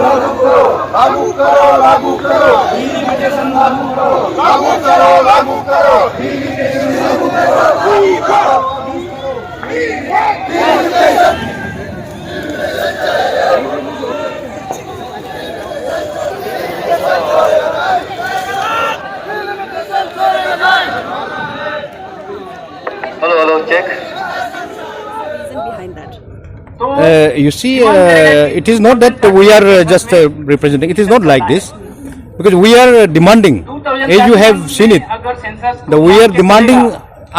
लागू करो, लागू करो, डिलिमिटेशन लागू करो, लागू करो, लागू करो, डिलिमिटेशन लागू करो, delimitation. Hello, check. Behind that. You see, it is not that we are just representing. It is not like this, because we are demanding, as you have seen it, that we are demanding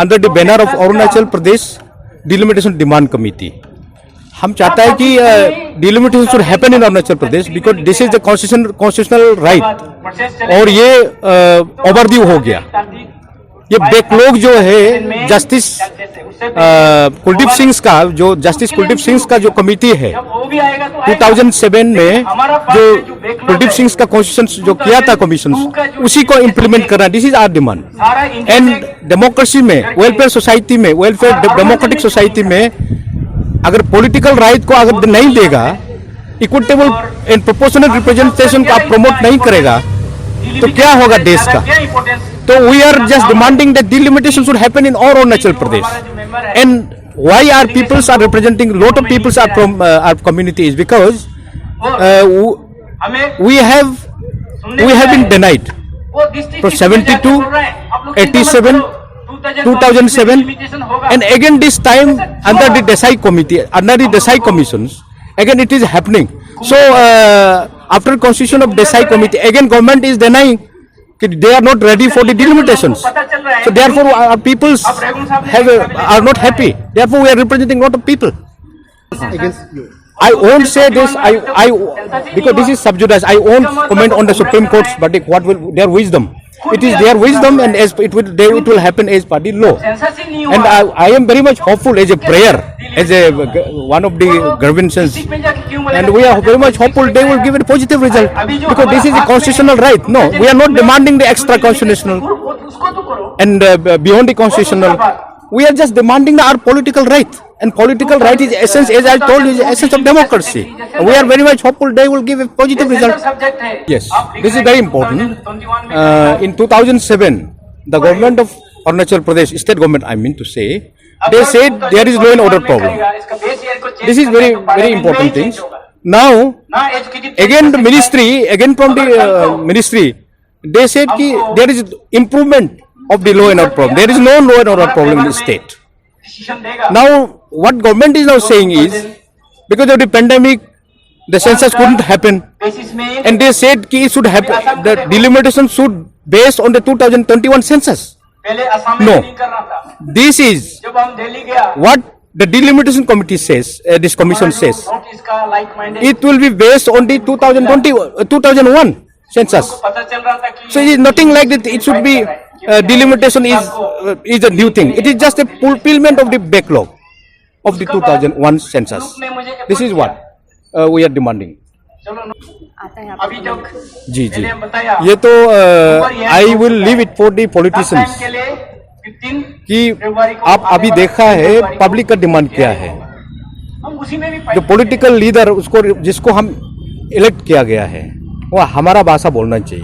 under the banner of Arunachal Pradesh Delimitation Demand Committee. हम चाहता है कि delimitation should happen in Arunachal Pradesh, because this is the constitutional right, और ये overdue हो गया। ये backlog जो है जस्टिस कुलदीप सिंह का, जो जस्टिस कुलदीप सिंह का जो कमिटी है 2007 में, जो कुलदीप सिंह का कॉन्स्टिट्यूशन जो किया था कमीशन, उसी को इम्प्लीमेंट करना, this is our demand. And democracy में, वेलफेयर सोसाइटी में, वेलफेयर डेमोक्रेटिक सोसाइटी में अगर पॉलिटिकल राइट को अगर नहीं देगा, इक्विटेबल एंड प्रोपोर्शनल रिप्रेजेंटेशन को आप प्रमोट नहीं करेगा, तो क्या होगा देश का? तो we are just demanding that delimitation should happen in all Arunachal Pradesh. And why are peoples are representing, lot of peoples are from our communities, because we have been denied for 72, 87, 2007, and again this time under the Desai committee, under the Desai commissions, again it is happening. So after constitution of Desai committee, again government is denying that they are not ready for the delimitations. So therefore our peoples are not happy. Therefore we are representing a lot of people. I won't say this, because this is sub judice. I won't comment on the Supreme Court's verdict, what will their wisdom. It is their wisdom, and as it will happen as per the law. And I am very much hopeful, as a prayer, as one of the grievances, and we are very much hopeful they will give a positive result, because this is a constitutional right. No, we are not demanding the extra constitutional and beyond the constitutional. We are just demanding our political right, and political right is essence, as I told you, is essence of democracy. And we are very much hopeful they will give a positive result. Yes, this is very important. In 2007, the government of Arunachal Pradesh, state government I mean to say, they said there is law and order problem. This is very, very important things. Now, again the ministry, again from the ministry, they said that there is improvement of the law and order problem. There is no law and order problem in the state. Now, what government is now saying is, because of the pandemic, the census couldn't happen, and they said that it should happen, the delimitation should based on the 2021 census. No, this is what the delimitation committee says, this commission says. It will be based on the 2001 census. So it is nothing like that. It should be delimitation is a new thing. It is just a fulfillment of the backlog of the 2001 census. This is what we are demanding. जी जी, ये तो I will leave it for the politicians, कि आप अभी देखा है public का demand क्या है। जो पॉलिटिकल लीडर, उसको जिसको हम इलेक्ट किया गया है, वो हमारा भाषा बोलना चाहिए।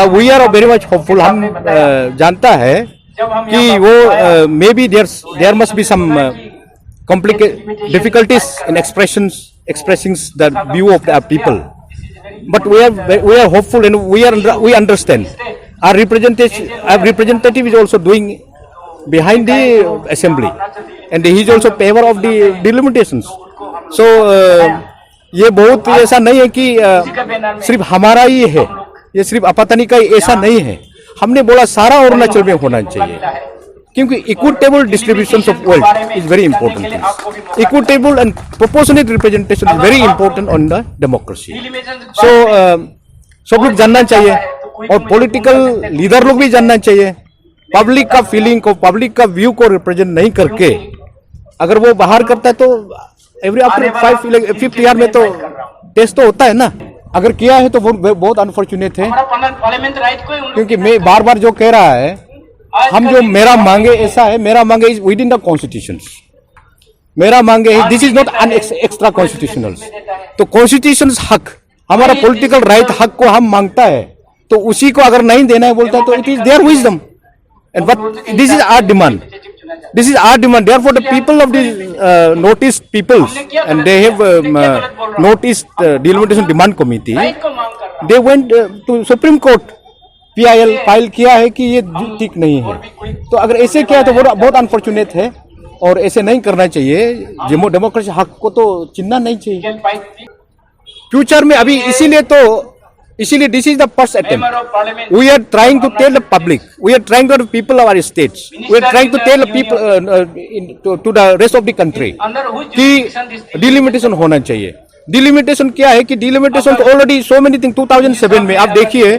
We are very much hopeful. हम जानता है कि वो may be there must be some difficulties in expressing the view of the people, but we are hopeful, and we understand. Our representative is also doing behind the assembly, and he is also favor of the delimitations. So ये बहुत ऐसा नहीं है कि सिर्फ हमारा ही है, ये सिर्फ आपातनी का ऐसा नहीं है। हमने बोला सारा अरुणाचल में होना चाहिए, क्योंकि equitable distribution of wealth is very important. Equitable and proportionate representation is very important on the democracy. So सब लोग जानना चाहिए, और पॉलिटिकल लीडर लोग भी जानना चाहिए। पब्लिक का फीलिंग को, पब्लिक का व्यू को रिप्रेजेंट नहीं करके अगर वो बाहर करता है, तो एवरी आफ्टर 5th ईयर में तो टेस्ट तो होता है ना। अगर किया है तो बहुत अनफॉर्चुनेट है, क्योंकि मैं बार बार जो कह रहा है, हम जो मेरा मांगे ऐसा है, मेरा मांगे is with in the constitution. मेरा मांग है this is not an extra constitutional. तो कॉन्स्टिट्यूशन हक, हमारा पॉलिटिकल राइट हक को हम मांगता है, तो उसी को अगर नहीं देना है बोलता है तो it is their wisdom and but this is our demand, this is our demand. Therefore the people of the north east peoples and they have north east delimitation demand committee, they went to supreme court, PIL file किया है कि ये ठीक नहीं है। तो अगर ऐसे किया है तो बहुत अनफॉर्चुनेट है और ऐसे नहीं करना चाहिए। डेमोक्रेसी हक को तो चिन्हना नहीं चाहिए फ्यूचर में। अभी इसीलिए this is the first attempt. We are trying to tell the public, we are trying to the people of our states, we are trying to tell the people to the rest of the country कि delimitation होना चाहिए। Delimitation क्या है कि delimitation already so many thing 2007 में आप देखिए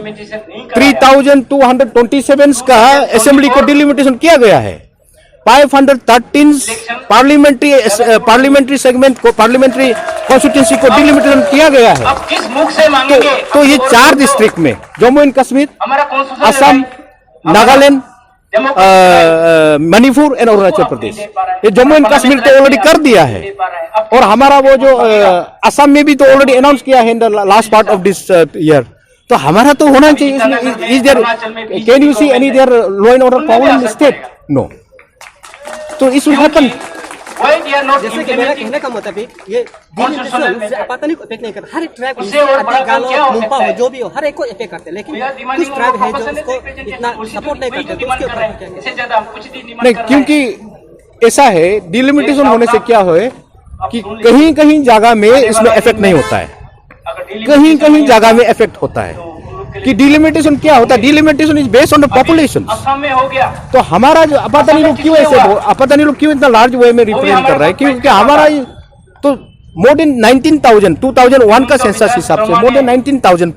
3227 का असेंबली को डिलिमिटेशन किया गया है। 513 पार्लियामेंट्री सेगमेंट को, पार्लियामेंट्री कॉन्स्टिट्यूंसी को डिलिमिटेशन किया गया है। अब किस मुख से मांगेंगे? तो ये 4 डिस्ट्रिक्ट में जम्मू एंड कश्मीर, असम, नागालैंड, मणिपुर एंड अरुणाचल प्रदेश, ये जम्मू एंड कश्मीर तो ऑलरेडी कर दिया है। और हमारा वो जो असम में भी तो ऑलरेडी अनाउंस किया है in the last part of this year. तो हमारा तो होना चाहिए इसमें। Is there, can you see any there law and order problem in state? No. तो इस विल हैपन। जैसे कि मेरा कहने का मुताबिक ये डिलिमिटेशन से पता नहीं इफेक्ट नहीं करता। हर एक ट्राइब, गालो, मुंपा हो, जो भी हो, हर एक को इफेक्ट करते हैं। लेकिन कुछ ट्राइब है जो उसको इतना सपोर्ट नहीं करते। तो उसके ऊपर नहीं, क्योंकि ऐसा है डिलिमिटेशन होने से क्या है कि कहीं कहीं जगह में इसमें इफेक्ट नहीं होता है, कहीं कहीं जगह में इफेक्ट होता है। कि डिलिमिटेशन क्या होता है? Delimitation is based on the population. Assam में हो गया तो हमारा जो पता नहीं लोग क्यों ऐसे, पता नहीं लोग क्यों इतना लार्ज वे में रिप्रेजेंट कर रहा है, क्योंकि हमारा तो मोर देन 19,000 2001 का सेंसस हिसाब से मोर देन 19,000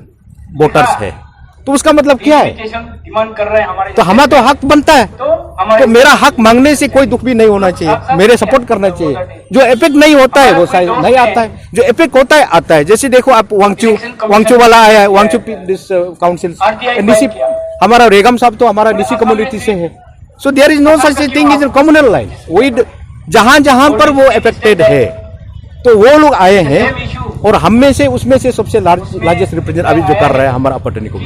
वोटर्स है। तो उसका मतलब क्या है? डिमांड कर रहे हैं हमारे, तो हमारा तो हक बनता है। तो मेरा हक मांगने से कोई दुख भी नहीं होना चाहिए, मेरे सपोर्ट करना चाहिए। जो इफेक्ट नहीं होता है वो शायद नहीं आता है, जो इफेक्ट होता है आता है। जैसे देखो आप वांगचू वाला आया है, वांगचू दिस काउंसिल डीसी, हमारा रेगम साहब तो हमारा डीसी कम्युनिटी से है। So there is no such thing is communal line. वही जहां जहां पर वो अफेक्टेड है तो वो लोग आए हैं और हम में से उसमें से सबसे लार्जेस्ट रिप्रेजेंट अभी जो कर रहा है हमारा अपॉर्चुनिटी को।